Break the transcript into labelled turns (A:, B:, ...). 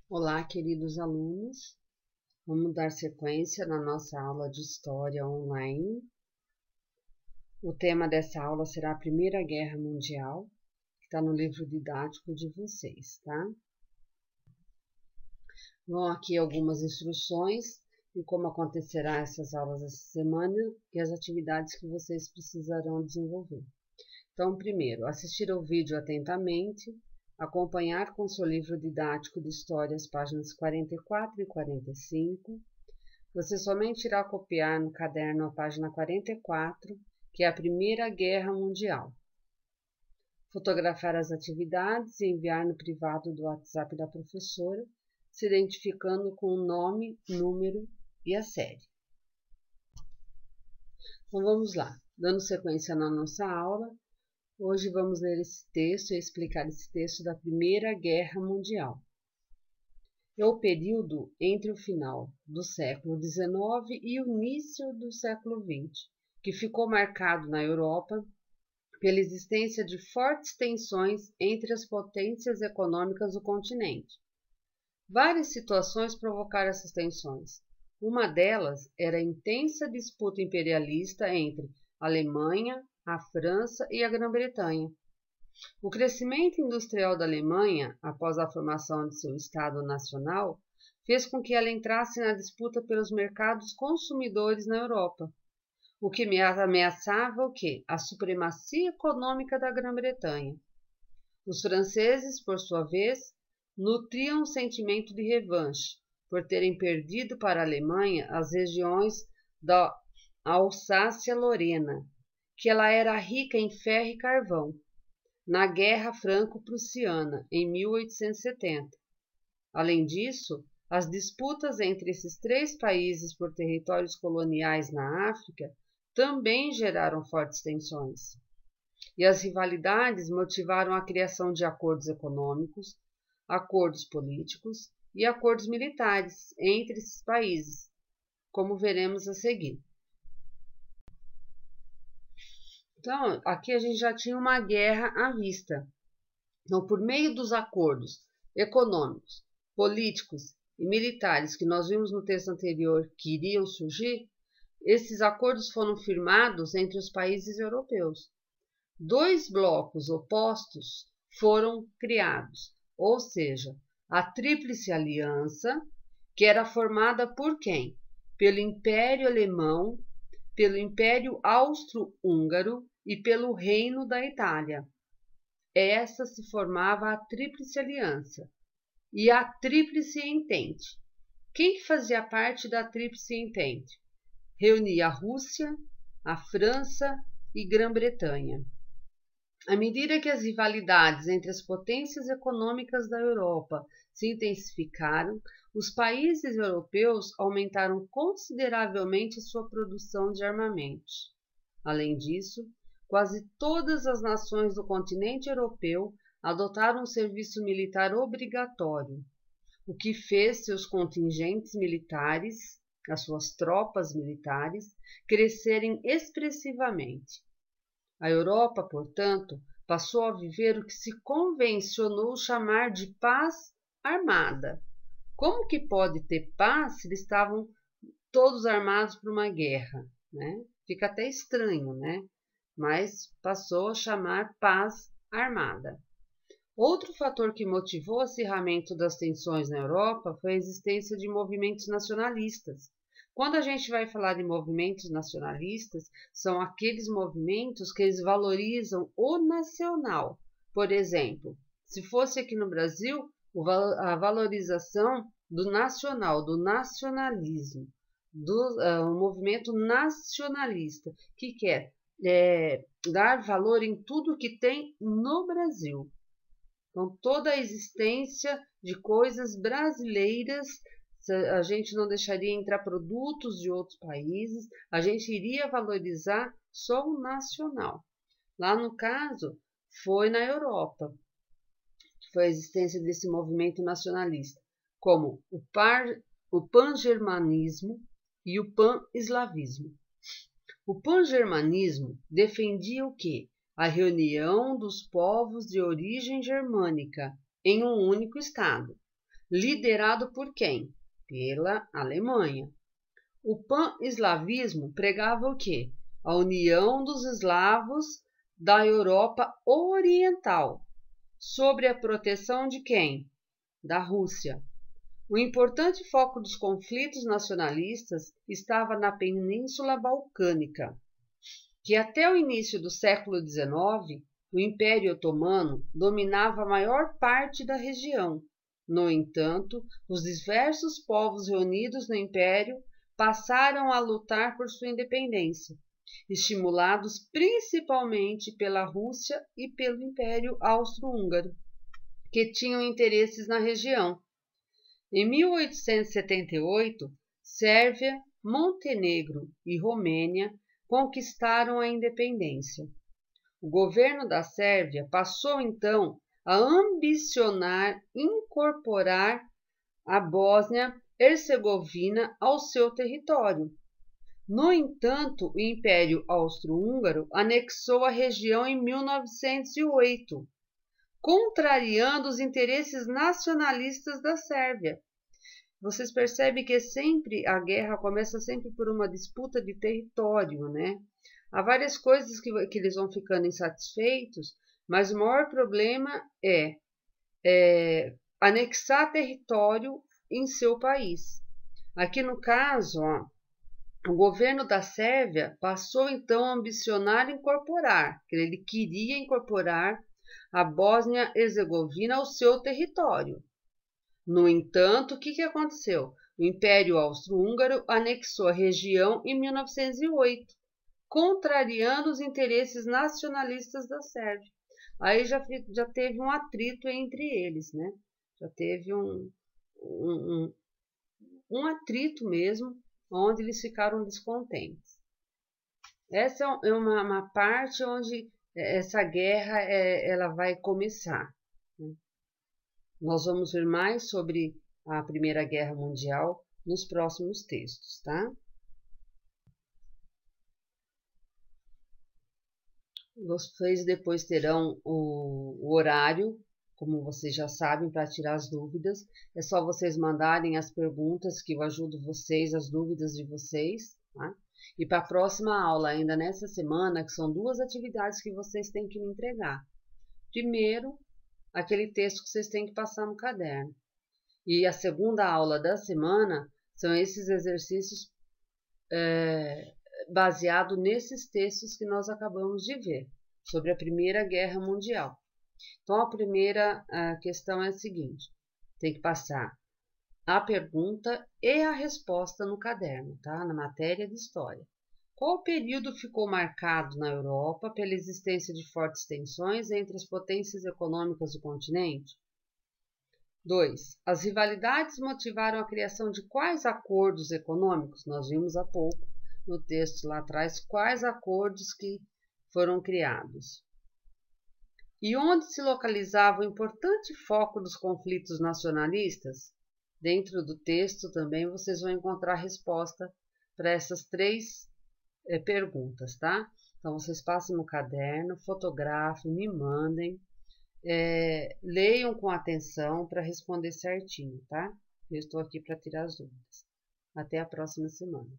A: Olá, queridos alunos. Vamos dar sequência na nossa aula de História online. O tema dessa aula será a Primeira Guerra Mundial, que está no livro didático de vocês, tá? Vão aqui algumas instruções de como acontecerá essas aulas essa semana e as atividades que vocês precisarão desenvolver. Então, primeiro, assistir ao vídeo atentamente, acompanhar com seu livro didático de História as páginas 44 e 45. Você somente irá copiar no caderno a página 44, que é a Primeira Guerra Mundial. Fotografar as atividades e enviar no privado do WhatsApp da professora, se identificando com o nome, número e a série. Então vamos lá, dando sequência na nossa aula. Hoje vamos ler esse texto e explicar esse texto da Primeira Guerra Mundial. É o período entre o final do século XIX e o início do século XX, que ficou marcado na Europa pela existência de fortes tensões entre as potências econômicas do continente. Várias situações provocaram essas tensões. Uma delas era a intensa disputa imperialista entre a Alemanha, a França e a Grã-Bretanha. O crescimento industrial da Alemanha, após a formação de seu Estado Nacional, fez com que ela entrasse na disputa pelos mercados consumidores na Europa, o que ameaçava o quê? A supremacia econômica da Grã-Bretanha. Os franceses, por sua vez, nutriam um sentimento de revanche por terem perdido para a Alemanha as regiões da Alsácia-Lorena, que ela era rica em ferro e carvão, na Guerra Franco-Prussiana, em 1870. Além disso, as disputas entre esses três países por territórios coloniais na África também geraram fortes tensões. E as rivalidades motivaram a criação de acordos econômicos, acordos políticos e acordos militares entre esses países, como veremos a seguir. Então, aqui a gente já tinha uma guerra à vista. Então, por meio dos acordos econômicos, políticos e militares que nós vimos no texto anterior que iriam surgir, esses acordos foram firmados entre os países europeus. Dois blocos opostos foram criados, ou seja, a Tríplice Aliança, que era formada por quem? Pelo Império Alemão, pelo Império Austro-Húngaro e pelo Reino da Itália. Essa se formava a Tríplice Aliança e a Tríplice Entente. Quem fazia parte da Tríplice Entente? Reunia a Rússia, a França e Grã-Bretanha. À medida que as rivalidades entre as potências econômicas da Europa se intensificaram, os países europeus aumentaram consideravelmente sua produção de armamentos. Além disso, quase todas as nações do continente europeu adotaram um serviço militar obrigatório, o que fez seus contingentes militares, as suas tropas militares, crescerem expressivamente. A Europa, portanto, passou a viver o que se convencionou chamar de paz armada. Como que pode ter paz se eles estavam todos armados por uma guerra, né? Fica até estranho, né? Mas passou a chamar paz armada. Outro fator que motivou o acirramento das tensões na Europa foi a existência de movimentos nacionalistas. Quando a gente vai falar de movimentos nacionalistas, são aqueles movimentos que eles valorizam o nacional. Por exemplo, se fosse aqui no Brasil, a valorização do nacional, do nacionalismo, do movimento nacionalista, que quer dar valor em tudo que tem no Brasil. Então, toda a existência de coisas brasileiras, a gente não deixaria entrar produtos de outros países, a gente iria valorizar só o nacional. Lá no caso, foi na Europa, que foi a existência desse movimento nacionalista, como o pan-germanismo e o pan-eslavismo. O pan-germanismo defendia o quê? A reunião dos povos de origem germânica em um único estado. liderado por quem? Pela Alemanha. O pan-eslavismo pregava o quê? A união dos eslavos da Europa Oriental, sob a proteção de quem? Da Rússia. O importante foco dos conflitos nacionalistas estava na Península Balcânica, que até o início do século XIX, o Império Otomano dominava a maior parte da região. No entanto, os diversos povos reunidos no Império passaram a lutar por sua independência, estimulados principalmente pela Rússia e pelo Império Austro-Húngaro, que tinham interesses na região. Em 1878, Sérvia, Montenegro e Romênia conquistaram a independência. O governo da Sérvia passou então a ambicionar incorporar a Bósnia-Hercegovina ao seu território. No entanto, o Império Austro-Húngaro anexou a região em 1908, contrariando os interesses nacionalistas da Sérvia. Vocês percebem que a guerra começa sempre por uma disputa de território, né? Há várias coisas que eles vão ficando insatisfeitos, mas o maior problema é anexar território em seu país. Aqui no caso, o governo da Sérvia passou então a ambicionar incorporar, ele queria incorporar a Bósnia-Herzegovina ao seu território. No entanto, o que aconteceu? O Império Austro-Húngaro anexou a região em 1908, contrariando os interesses nacionalistas da Sérvia. Aí já teve um atrito entre eles, né? Já teve um atrito mesmo, onde eles ficaram descontentes. Essa é uma parte onde essa guerra ela vai começar, né? Nós vamos ver mais sobre a Primeira Guerra Mundial nos próximos textos, tá? Vocês depois terão o horário, como vocês já sabem, para tirar as dúvidas. É só vocês mandarem as perguntas que eu ajudo vocês, as dúvidas de vocês, tá? E para a próxima aula, ainda nessa semana, que são 2 atividades que vocês têm que me entregar. Primeiro, aquele texto que vocês têm que passar no caderno. E a segunda aula da semana são esses exercícios baseados nesses textos que nós acabamos de ver, sobre a Primeira Guerra Mundial. Então, a primeira questão é a seguinte: tem que passar a pergunta e a resposta no caderno, tá? Na matéria de História. Qual período ficou marcado na Europa pela existência de fortes tensões entre as potências econômicas do continente? 2. As rivalidades motivaram a criação de quais acordos econômicos? Nós vimos há pouco no texto lá atrás quais acordos que foram criados. E onde se localizava o importante foco dos conflitos nacionalistas? Dentro do texto também vocês vão encontrar a resposta para essas 3 perguntas, tá? Então, vocês passem no caderno, fotografem, me mandem, leiam com atenção para responder certinho, tá? Eu estou aqui para tirar as dúvidas. Até a próxima semana.